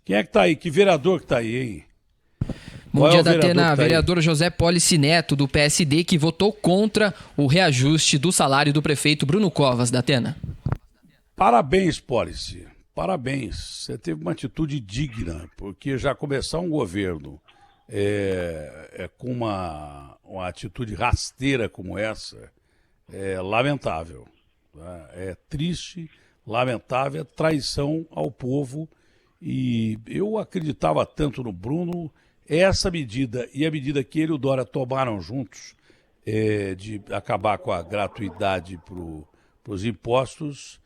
Quem é que tá aí? Que vereador que tá aí, hein? Bom dia, vereador Datena. que tá aí? Vereador José Polici Neto, do PSD, que votou contra o reajuste do salário do prefeito Bruno Covas, Datena. Parabéns, Policy. Parabéns. Você teve uma atitude digna, porque já começar um governo com uma atitude rasteira como essa é lamentável. Tá? É triste, lamentável, é traição ao povo. E eu acreditava tanto no Bruno, essa medida e a medida que ele e o Dória tomaram juntos, de acabar com a gratuidade para os impostos.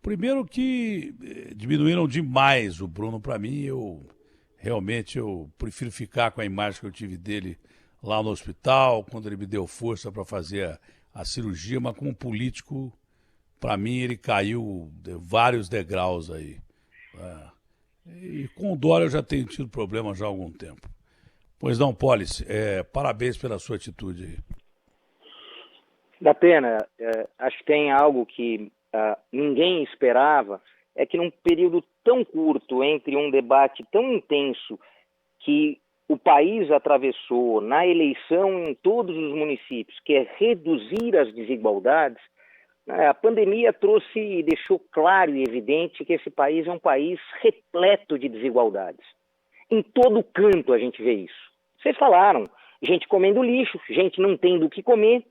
Primeiro que diminuíram demais o Bruno para mim, realmente eu prefiro ficar com a imagem que eu tive dele lá no hospital, quando ele me deu força para fazer a cirurgia, mas como político, para mim ele caiu vários degraus aí. E com o Dória eu já tenho tido problema já há algum tempo. Pois não, Policy, parabéns pela sua atitude aí. Datena, acho que tem algo que ninguém esperava, é que num período tão curto entre um debate tão intenso que o país atravessou na eleição em todos os municípios, que é reduzir as desigualdades, a pandemia trouxe e deixou claro e evidente que esse país é um país repleto de desigualdades. Em todo canto a gente vê isso. Vocês falaram, gente comendo lixo, gente não tendo o que comer.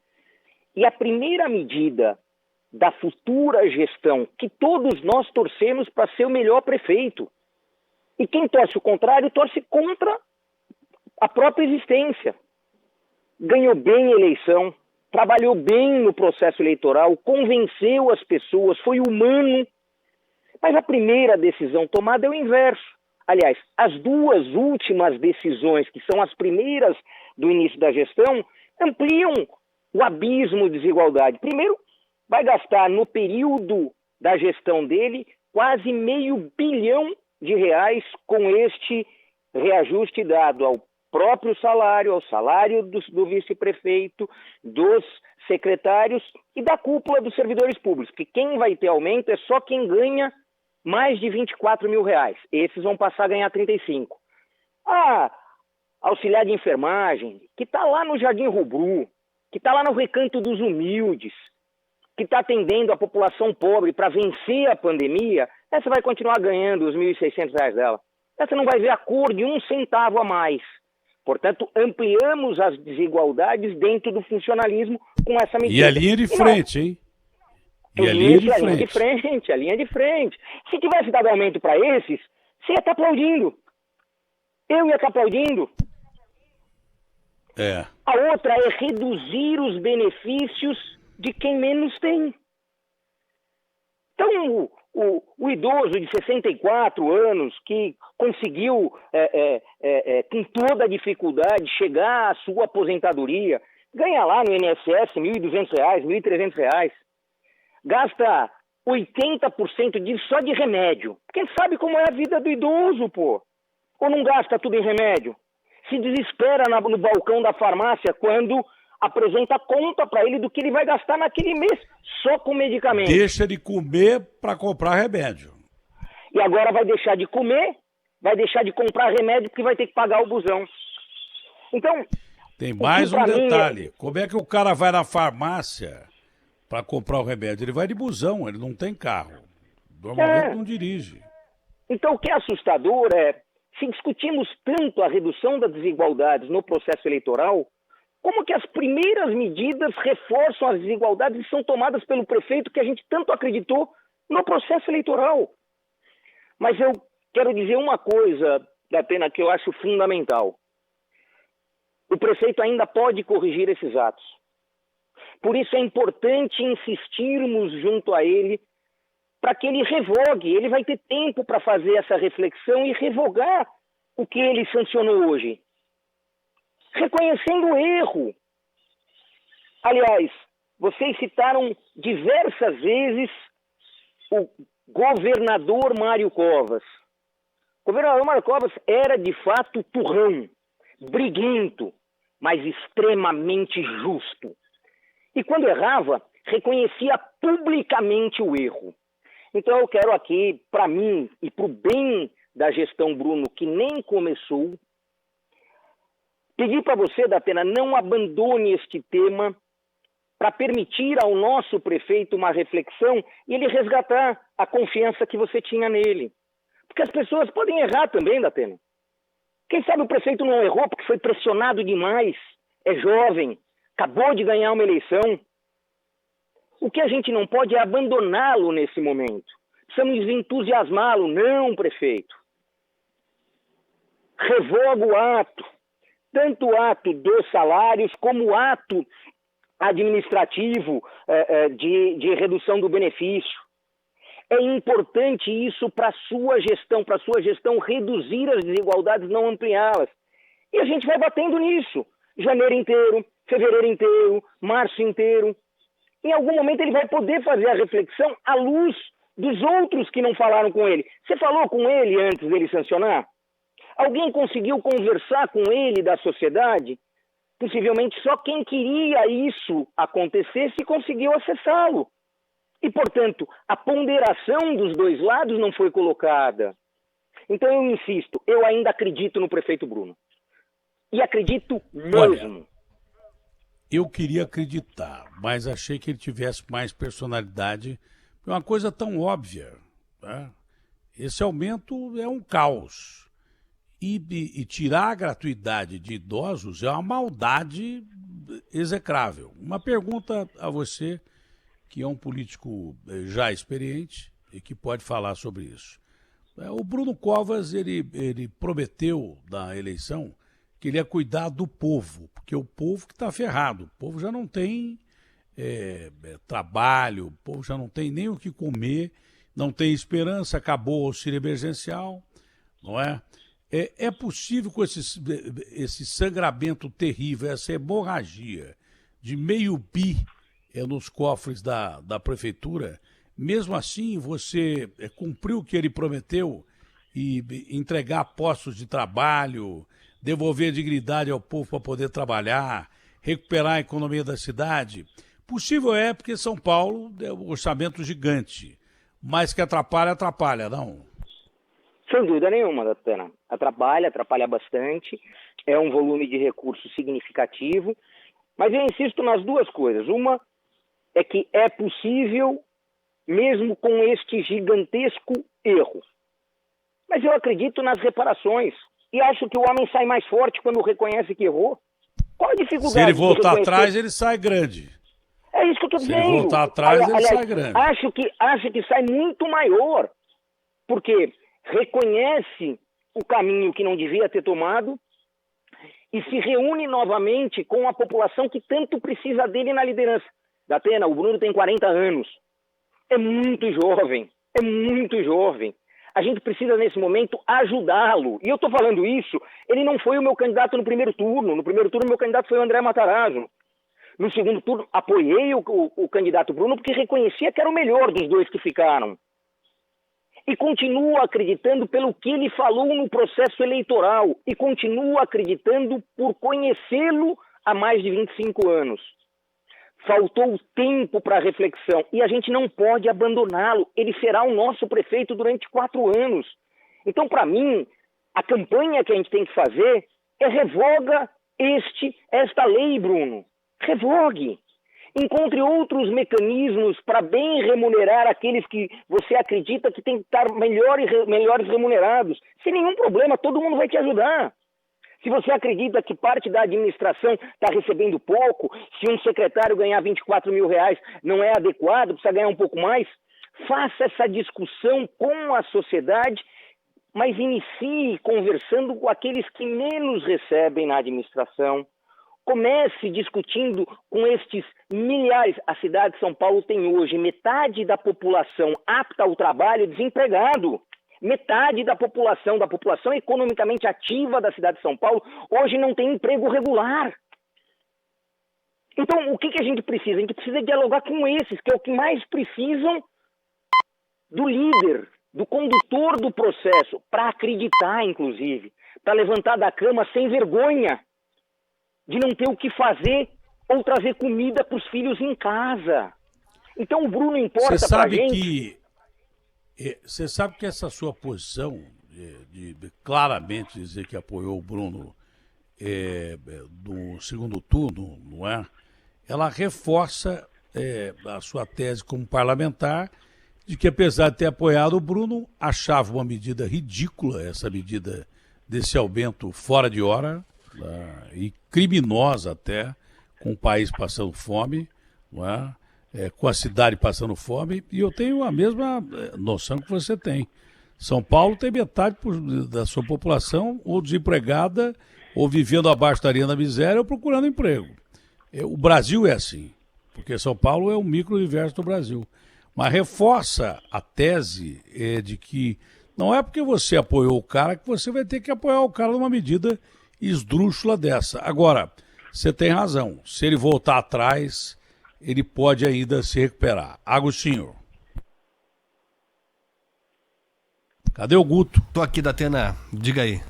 E a primeira medida da futura gestão, que todos nós torcemos para ser o melhor prefeito. E quem torce o contrário, torce contra a própria existência. Ganhou bem a eleição, trabalhou bem no processo eleitoral, convenceu as pessoas, foi humano. Mas a primeira decisão tomada é o inverso. Aliás, as duas últimas decisões, que são as primeiras do início da gestão, ampliam o abismo de desigualdade. Primeiro, vai gastar no período da gestão dele quase R$500 bilhão com este reajuste dado ao próprio salário, ao salário do vice-prefeito, dos secretários e da cúpula dos servidores públicos, que quem vai ter aumento é só quem ganha mais de R$24 mil. Esses vão passar a ganhar 35. Auxiliar de enfermagem, que está lá no Jardim Rubru, que está lá no Recanto dos Humildes, que está atendendo a população pobre para vencer a pandemia, essa vai continuar ganhando os R$1.600 dela. Essa não vai ver a cor de um centavo a mais. Portanto, ampliamos as desigualdades dentro do funcionalismo com essa medida. E a linha de frente, hein? E a linha de frente. A linha de frente. Se tivesse dado aumento para esses, você ia estar aplaudindo. Eu ia estar aplaudindo. A outra é reduzir os benefícios de quem menos tem. Então, o idoso de 64 anos que conseguiu, com toda a dificuldade, chegar à sua aposentadoria, ganha lá no INSS R$1.200, R$1.300, gasta 80% disso só de remédio. Quem sabe como é a vida do idoso, pô? Ou não gasta tudo em remédio? Se desespera no balcão da farmácia quando apresenta a conta para ele do que ele vai gastar naquele mês só com medicamento. Deixa de comer para comprar remédio. E agora vai deixar de comer, vai deixar de comprar remédio porque vai ter que pagar o busão. Então, tem mais um detalhe. Como é que o cara vai na farmácia para comprar o remédio? Ele vai de busão, ele não tem carro. Normalmente não dirige. Então, o que é assustador é, se discutimos tanto a redução das desigualdades no processo eleitoral, como que as primeiras medidas reforçam as desigualdades e são tomadas pelo prefeito que a gente tanto acreditou no processo eleitoral? Mas eu quero dizer uma coisa, Datena, que eu acho fundamental. O prefeito ainda pode corrigir esses atos. Por isso é importante insistirmos junto a ele para que ele revogue. Ele vai ter tempo para fazer essa reflexão e revogar o que ele sancionou hoje. Reconhecendo o erro. Aliás, vocês citaram diversas vezes o governador Mário Covas. O governador Mário Covas era, de fato, turrão, briguento, mas extremamente justo. E quando errava, reconhecia publicamente o erro. Então eu quero aqui, para mim e para o bem da gestão Bruno, que nem começou. Pedir para você, Datena, não abandone este tema para permitir ao nosso prefeito uma reflexão e ele resgatar a confiança que você tinha nele. Porque as pessoas podem errar também, Datena. Quem sabe o prefeito não errou porque foi pressionado demais, é jovem, acabou de ganhar uma eleição. O que a gente não pode é abandoná-lo nesse momento. Precisamos entusiasmá-lo, não, prefeito. Revoga o ato, tanto o ato dos salários como o ato administrativo de redução do benefício. É importante isso para a sua gestão reduzir as desigualdades, não ampliá-las. E a gente vai batendo nisso. Janeiro inteiro, fevereiro inteiro, março inteiro. Em algum momento ele vai poder fazer a reflexão à luz dos outros que não falaram com ele. Você falou com ele antes dele sancionar? Alguém conseguiu conversar com ele da sociedade? Possivelmente só quem queria isso acontecesse conseguiu acessá-lo. E, portanto, a ponderação dos dois lados não foi colocada. Então, eu insisto, eu ainda acredito no prefeito Bruno. E acredito mesmo. Olha, eu queria acreditar, mas achei que ele tivesse mais personalidade. É uma coisa tão óbvia, né? Esse aumento é um caos. E tirar a gratuidade de idosos é uma maldade execrável. Uma pergunta a você, que é um político já experiente e que pode falar sobre isso. O Bruno Covas, ele prometeu na eleição que ele ia cuidar do povo, porque o povo que está ferrado, o povo já não tem trabalho, o povo já não tem nem o que comer, não tem esperança, acabou o auxílio emergencial, não é? É possível com esse sangramento terrível, essa hemorragia de R$500 bilhão nos cofres da prefeitura, mesmo assim você cumpriu o que ele prometeu e entregar postos de trabalho, devolver dignidade ao povo para poder trabalhar, recuperar a economia da cidade? Possível é, porque São Paulo é um orçamento gigante, mas que atrapalha, não? Sem dúvida nenhuma, Datena. Atrapalha bastante, é um volume de recursos significativo, mas eu insisto nas duas coisas. Uma é que é possível, mesmo com este gigantesco erro. Mas eu acredito nas reparações e acho que o homem sai mais forte quando reconhece que errou. Qual a dificuldade? Se ele voltar atrás, ele sai grande. É isso que eu estou dizendo. Se ele voltar atrás, ele sai grande. Acho que sai muito maior, porque reconhece o caminho que não devia ter tomado e se reúne novamente com a população que tanto precisa dele na liderança. Datena, o Bruno tem 40 anos. É muito jovem. A gente precisa, nesse momento, ajudá-lo. E eu estou falando isso, ele não foi o meu candidato no primeiro turno. No primeiro turno, meu candidato foi o André Matarazzo. No segundo turno, apoiei o candidato Bruno porque reconhecia que era o melhor dos dois que ficaram. E continuo acreditando pelo que ele falou no processo eleitoral. E continuo acreditando por conhecê-lo há mais de 25 anos. Faltou tempo para reflexão e a gente não pode abandoná-lo. Ele será o nosso prefeito durante 4 anos. Então, para mim, a campanha que a gente tem que fazer é revoga esta lei, Bruno. Revogue. Encontre outros mecanismos para bem remunerar aqueles que você acredita que tem que estar melhores remunerados. Sem nenhum problema, todo mundo vai te ajudar. Se você acredita que parte da administração está recebendo pouco, se um secretário ganhar R$24 mil não é adequado, precisa ganhar um pouco mais, faça essa discussão com a sociedade, mas inicie conversando com aqueles que menos recebem na administração. Comece discutindo com estes milhares. A cidade de São Paulo tem hoje metade da população apta ao trabalho desempregado. Metade da população economicamente ativa da cidade de São Paulo hoje não tem emprego regular. Então, o que a gente precisa? A gente precisa dialogar com esses, que é o que mais precisam do líder, do condutor do processo, para acreditar, inclusive, para levantar da cama sem vergonha de não ter o que fazer ou trazer comida para os filhos em casa. Então, o Bruno importa para a gente... Você sabe que essa sua posição, de claramente dizer que apoiou o Bruno no segundo turno, não é? Ela reforça a sua tese como parlamentar de que, apesar de ter apoiado o Bruno, achava uma medida ridícula, essa medida desse aumento fora de hora, e criminosa até, com o país passando fome, não é? Com a cidade passando fome, e eu tenho a mesma noção que você tem. São Paulo tem metade da sua população ou desempregada, ou vivendo abaixo da linha da miséria, ou procurando emprego. O Brasil é assim, porque São Paulo é um micro-universo do Brasil. Mas reforça a tese de que não é porque você apoiou o cara que você vai ter que apoiar o cara numa medida esdrúxula dessa. Agora, você tem razão, se ele voltar atrás, ele pode ainda se recuperar. Agostinho. Cadê o Guto? Tô aqui da Atena, diga aí.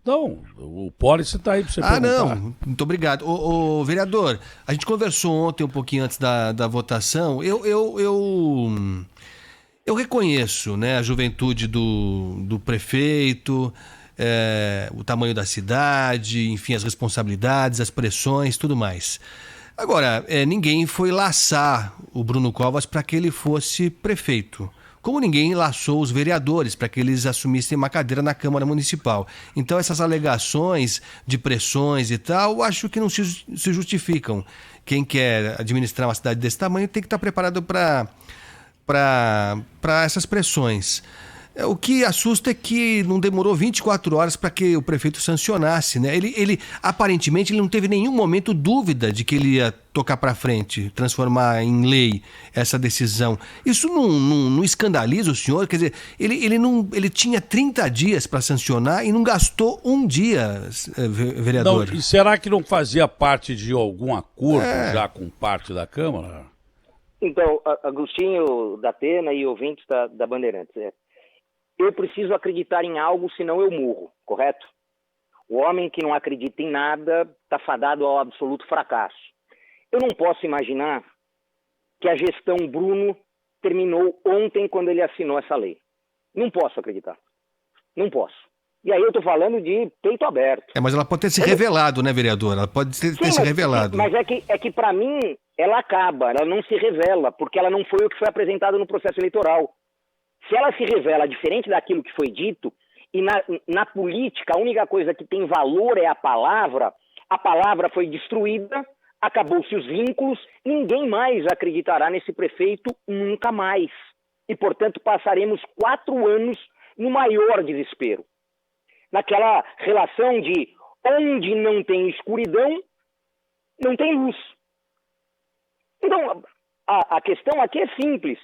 Não, o Pólice está aí para você perguntar. Não, muito obrigado. Ô, vereador, a gente conversou ontem um pouquinho antes da votação. Eu reconheço, né, a juventude do prefeito, o tamanho da cidade, enfim, as responsabilidades, as pressões, tudo mais. Agora, ninguém foi laçar o Bruno Covas para que ele fosse prefeito. Como ninguém laçou os vereadores para que eles assumissem uma cadeira na Câmara Municipal. Então essas alegações de pressões e tal, eu acho que não se justificam. Quem quer administrar uma cidade desse tamanho tem que estar preparado para essas pressões. O que assusta é que não demorou 24 horas para que o prefeito sancionasse, né? Ele aparentemente ele não teve nenhum momento dúvida de que ele ia tocar para frente, transformar em lei essa decisão. Isso não escandaliza o senhor? Quer dizer, ele tinha 30 dias para sancionar e não gastou um dia, vereador. Não, e será que não fazia parte de algum acordo já com parte da Câmara? Então, Agostinho da Atena e ouvintes da Bandeirantes, eu preciso acreditar em algo, senão eu morro, correto? O homem que não acredita em nada está fadado ao absoluto fracasso. Eu não posso imaginar que a gestão Bruno terminou ontem quando ele assinou essa lei. Não posso acreditar. Não posso. E aí eu estou falando de peito aberto. Mas ela pode ter se revelado, né, vereador? Ela pode ter se revelado. Mas é que para mim, ela acaba, ela não se revela, porque ela não foi o que foi apresentado no processo eleitoral. Se ela se revela diferente daquilo que foi dito, e na política a única coisa que tem valor é a palavra foi destruída, acabou-se os vínculos, ninguém mais acreditará nesse prefeito nunca mais. E, portanto, passaremos 4 anos no maior desespero. Naquela relação de onde não tem escuridão, não tem luz. Então, a questão aqui é simples.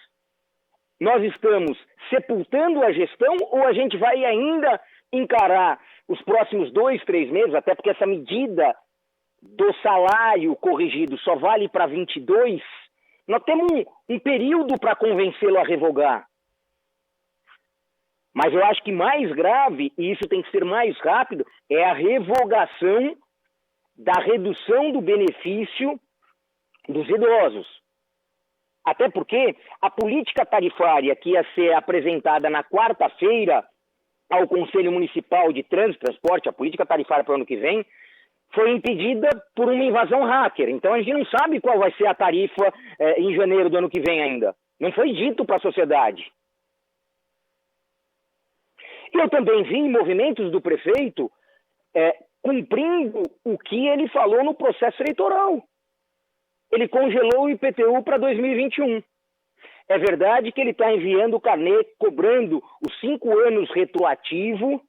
Nós estamos sepultando a gestão ou a gente vai ainda encarar os próximos 2, 3 meses, até porque essa medida do salário corrigido só vale para 22, nós temos um período para convencê-lo a revogar. Mas eu acho que mais grave, e isso tem que ser mais rápido, é a revogação da redução do benefício dos idosos. Até porque a política tarifária que ia ser apresentada na quarta-feira ao Conselho Municipal de Trânsito e Transporte, a política tarifária para o ano que vem, foi impedida por uma invasão hacker. Então a gente não sabe qual vai ser a tarifa em janeiro do ano que vem ainda. Não foi dito para a sociedade. E eu também vi movimentos do prefeito cumprindo o que ele falou no processo eleitoral. Ele congelou o IPTU para 2021. É verdade que ele está enviando o carnê cobrando os 5 anos retroativo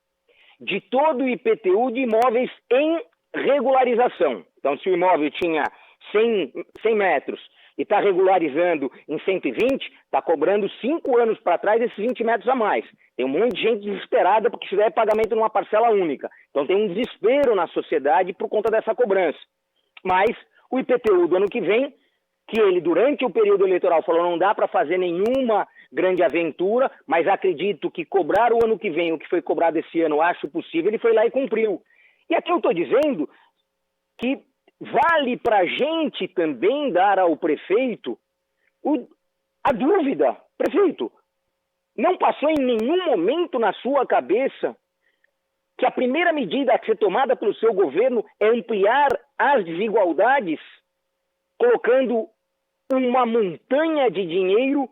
de todo o IPTU de imóveis em regularização. Então, se o imóvel tinha 100 metros e está regularizando em 120, está cobrando 5 anos para trás esses 20 metros a mais. Tem um monte de gente desesperada porque isso daí é pagamento numa parcela única. Então tem um desespero na sociedade por conta dessa cobrança. Mas o IPTU do ano que vem, que ele durante o período eleitoral falou não dá para fazer nenhuma grande aventura, mas acredito que cobrar o ano que vem o que foi cobrado esse ano, acho possível, ele foi lá e cumpriu. E aqui eu estou dizendo que vale para a gente também dar ao prefeito a dúvida. Prefeito, Não passou em nenhum momento na sua cabeça que a primeira medida a ser tomada pelo seu governo é ampliar as desigualdades, colocando uma montanha de dinheiro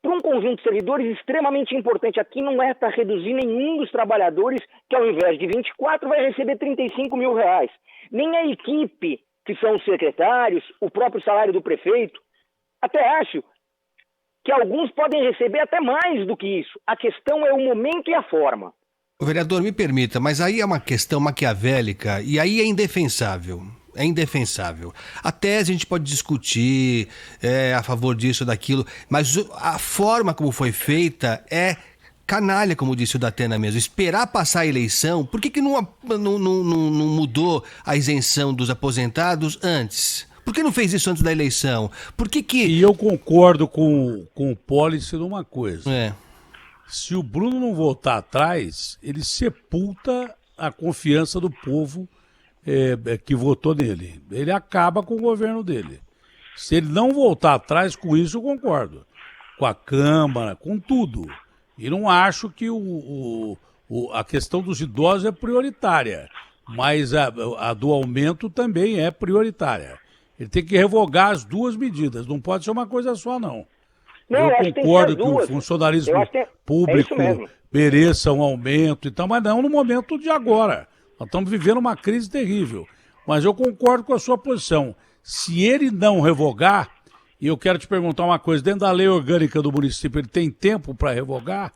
para um conjunto de servidores extremamente importante. Aqui não é para reduzir nenhum dos trabalhadores que, ao invés de 24, vai receber 35 mil reais. Nem a equipe, que são os secretários, o próprio salário do prefeito. Até acho que alguns podem receber até mais do que isso. A questão é o momento e a forma. O vereador, me permita, mas aí é uma questão maquiavélica e aí é indefensável. É indefensável. A tese a gente pode discutir a favor disso ou daquilo, mas a forma como foi feita é canalha, como disse o Datena mesmo. Esperar passar a eleição, por que não mudou a isenção dos aposentados antes? Por que não fez isso antes da eleição? Por que... E eu concordo com o Pólice numa coisa. Se o Bruno não voltar atrás, ele sepulta a confiança do povo que votou nele. Ele acaba com o governo dele. Se ele não voltar atrás, com isso eu concordo. Com a Câmara, com tudo. E não acho que a questão dos idosos é prioritária, mas a do aumento também é prioritária. Ele tem que revogar as duas medidas, não pode ser uma coisa só, não. Eu concordo que o funcionalismo público mereça um aumento e tal, mas não no momento de agora. Nós estamos vivendo uma crise terrível. Mas eu concordo com a sua posição. Se ele não revogar, e eu quero te perguntar uma coisa, dentro da lei orgânica do município, ele tem tempo para revogar?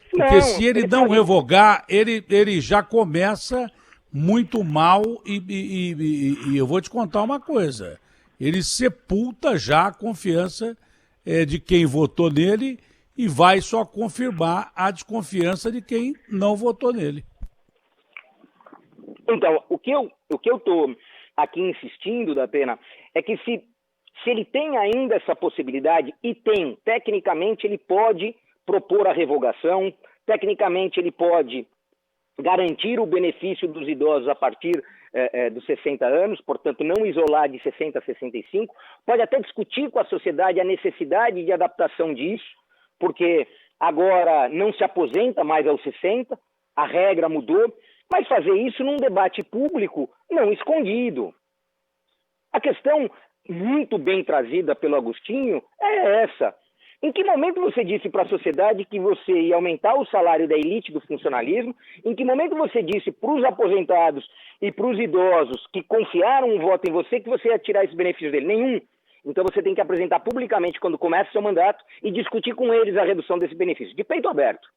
Porque se ele não revogar, ele já começa muito mal e eu vou te contar uma coisa. Ele sepulta já a confiança de quem votou nele e vai só confirmar a desconfiança de quem não votou nele. Então, o que eu estou aqui insistindo, Datena, é que se ele tem ainda essa possibilidade, e tem, tecnicamente ele pode propor a revogação, tecnicamente ele pode garantir o benefício dos idosos a partir dos 60 anos, portanto não isolar de 60 a 65, pode até discutir com a sociedade a necessidade de adaptação disso, porque agora não se aposenta mais aos 60, a regra mudou, mas fazer isso num debate público não escondido. A questão muito bem trazida pelo Agostinho é essa. Em que momento você disse para a sociedade que você ia aumentar o salário da elite do funcionalismo? Em que momento você disse para os aposentados e para os idosos que confiaram um voto em você que você ia tirar esse benefício dele? Nenhum. Então você tem que apresentar publicamente quando começa o seu mandato e discutir com eles a redução desse benefício. De peito aberto.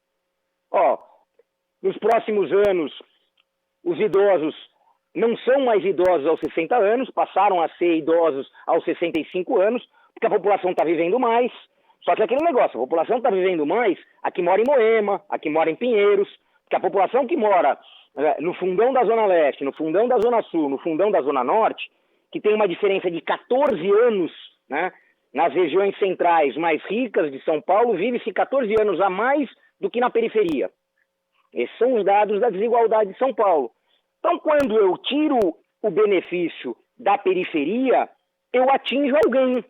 Nos próximos anos, os idosos não são mais idosos aos 60 anos, passaram a ser idosos aos 65 anos, porque a população está vivendo mais. Só que aquele negócio, a população está vivendo mais, a que mora em Moema, a que mora em Pinheiros, porque a população que mora no fundão da Zona Leste, no fundão da Zona Sul, no fundão da Zona Norte, que tem uma diferença de 14 anos, né, nas regiões centrais mais ricas de São Paulo, vive-se 14 anos a mais do que na periferia. Esses são os dados da desigualdade de São Paulo. Então, quando eu tiro o benefício da periferia, eu atinjo alguém.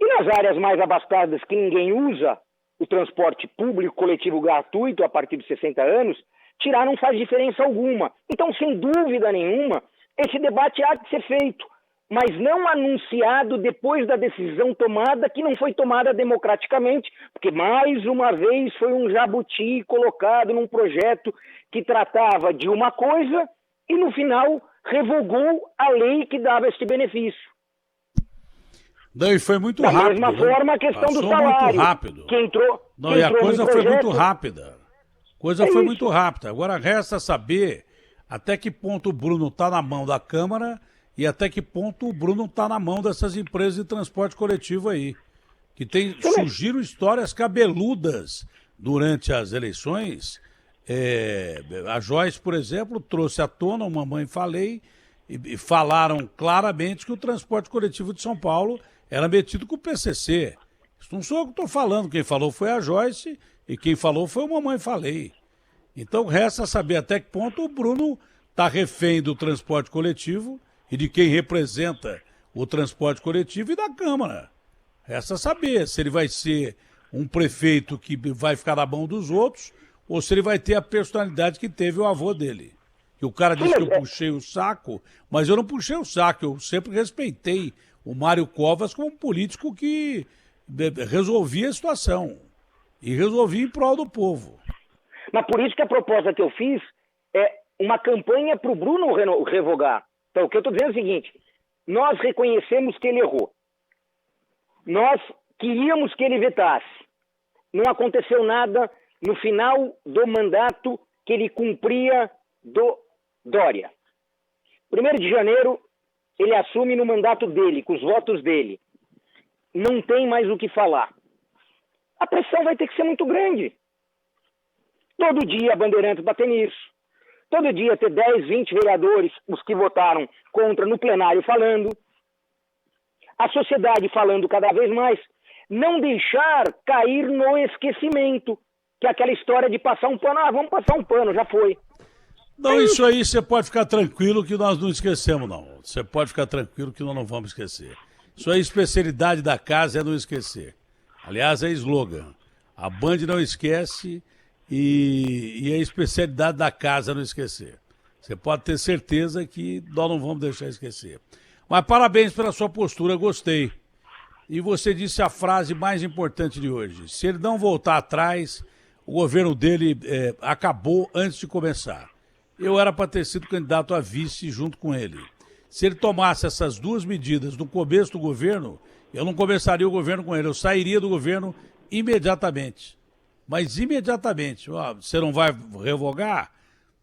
E nas áreas mais abastadas que ninguém usa, o transporte público coletivo gratuito a partir de 60 anos, tirar não faz diferença alguma. Então, sem dúvida nenhuma, esse debate há de ser feito, mas não anunciado depois da decisão tomada, que não foi tomada democraticamente, porque mais uma vez foi um jabuti colocado num projeto que tratava de uma coisa e no final revogou a lei que dava este benefício. Não, e foi muito rápido. Da mesma forma, a questão do salário. Muito rápido. Que entrou, não, e a coisa foi muito rápida. Foi muito rápida. Agora resta saber até que ponto o Bruno está na mão da Câmara e até que ponto o Bruno está na mão dessas empresas de transporte coletivo aí. Que surgiram histórias cabeludas durante as eleições. A Joyce, por exemplo, trouxe à tona, Mamãe Falei, e falaram claramente que o transporte coletivo de São Paulo era metido com o PCC. Isso não sou eu que estou falando, quem falou foi a Joyce e quem falou foi o Mamãe Falei. Então resta saber até que ponto o Bruno está refém do transporte coletivo e de quem representa o transporte coletivo e da Câmara. Resta saber se ele vai ser um prefeito que vai ficar na mão dos outros, ou se ele vai ter a personalidade que teve o avô dele. Que o cara disse que eu puxei o saco, mas eu não puxei o saco, eu sempre respeitei o Mário Covas como um político que resolvia a situação. E resolvia em prol do povo. Mas por isso que a proposta que eu fiz é uma campanha para o Bruno revogar. Então, o que eu estou dizendo é o seguinte, nós reconhecemos que ele errou. Nós queríamos que ele vetasse. Não aconteceu nada no final do mandato que ele cumpria do Dória. 1º de janeiro, ele assume no mandato dele, com os votos dele. Não tem mais o que falar. A pressão vai ter que ser muito grande. Todo dia a Bandeirantes bater nisso. Todo dia ter 10, 20 vereadores, os que votaram contra, no plenário falando. A sociedade falando cada vez mais. Não deixar cair no esquecimento. Que é aquela história de passar um pano. Ah, vamos passar um pano, já foi. Não, isso aí você pode ficar tranquilo que nós não esquecemos, não. Você pode ficar tranquilo que nós não vamos esquecer. Isso aí, especialidade da casa é não esquecer. Aliás, é slogan. A Band não esquece e a especialidade da casa é não esquecer. Você pode ter certeza que nós não vamos deixar esquecer. Mas parabéns pela sua postura, gostei. E você disse a frase mais importante de hoje. Se ele não voltar atrás, o governo dele acabou antes de começar. Eu era para ter sido candidato a vice junto com ele. Se ele tomasse essas duas medidas no começo do governo, eu não começaria o governo com ele, eu sairia do governo imediatamente. Mas imediatamente. Ó, você não vai revogar?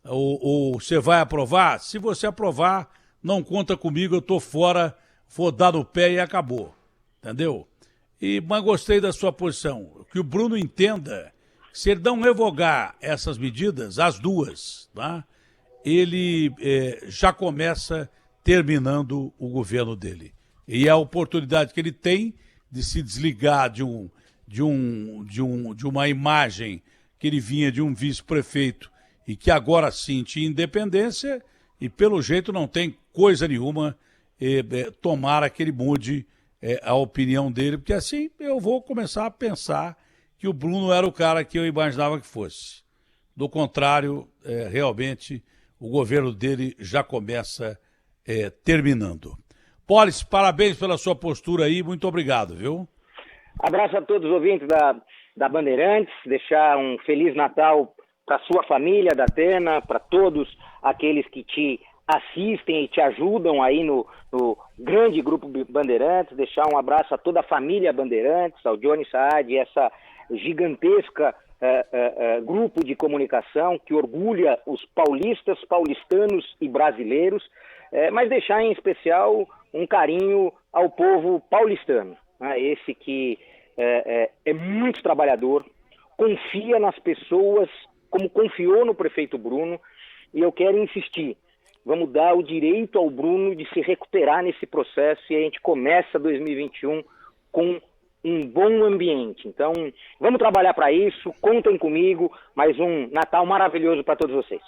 Ou você vai aprovar? Se você aprovar, não conta comigo, eu estou fora, vou dar no pé e acabou. Entendeu? Mas gostei da sua posição. Que o Bruno entenda que se ele não revogar essas medidas, as duas, tá? Ele já começa terminando o governo dele. E a oportunidade que ele tem de se desligar de uma imagem que ele vinha de um vice-prefeito e que agora sim tinha independência e pelo jeito não tem coisa nenhuma, tomara que ele mude a opinião dele, porque assim eu vou começar a pensar que o Bruno era o cara que eu imaginava que fosse. Do contrário, realmente o governo dele já começa terminando. Polis, parabéns pela sua postura aí, muito obrigado, viu? Abraço a todos os ouvintes da Bandeirantes, deixar um Feliz Natal para sua família da Atena, para todos aqueles que te assistem e te ajudam aí no grande grupo Bandeirantes, deixar um abraço a toda a família Bandeirantes, ao Johnny Saad, essa gigantesca grupo de comunicação que orgulha os paulistas, paulistanos e brasileiros, mas deixar em especial um carinho ao povo paulistano, né? Esse que é muito trabalhador, confia nas pessoas como confiou no prefeito Bruno, e eu quero insistir, vamos dar o direito ao Bruno de se recuperar nesse processo e a gente começa 2021 com um bom ambiente. Então, vamos trabalhar para isso, contem comigo, mais um Natal maravilhoso para todos vocês.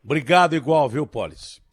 Obrigado igual, viu, Polis?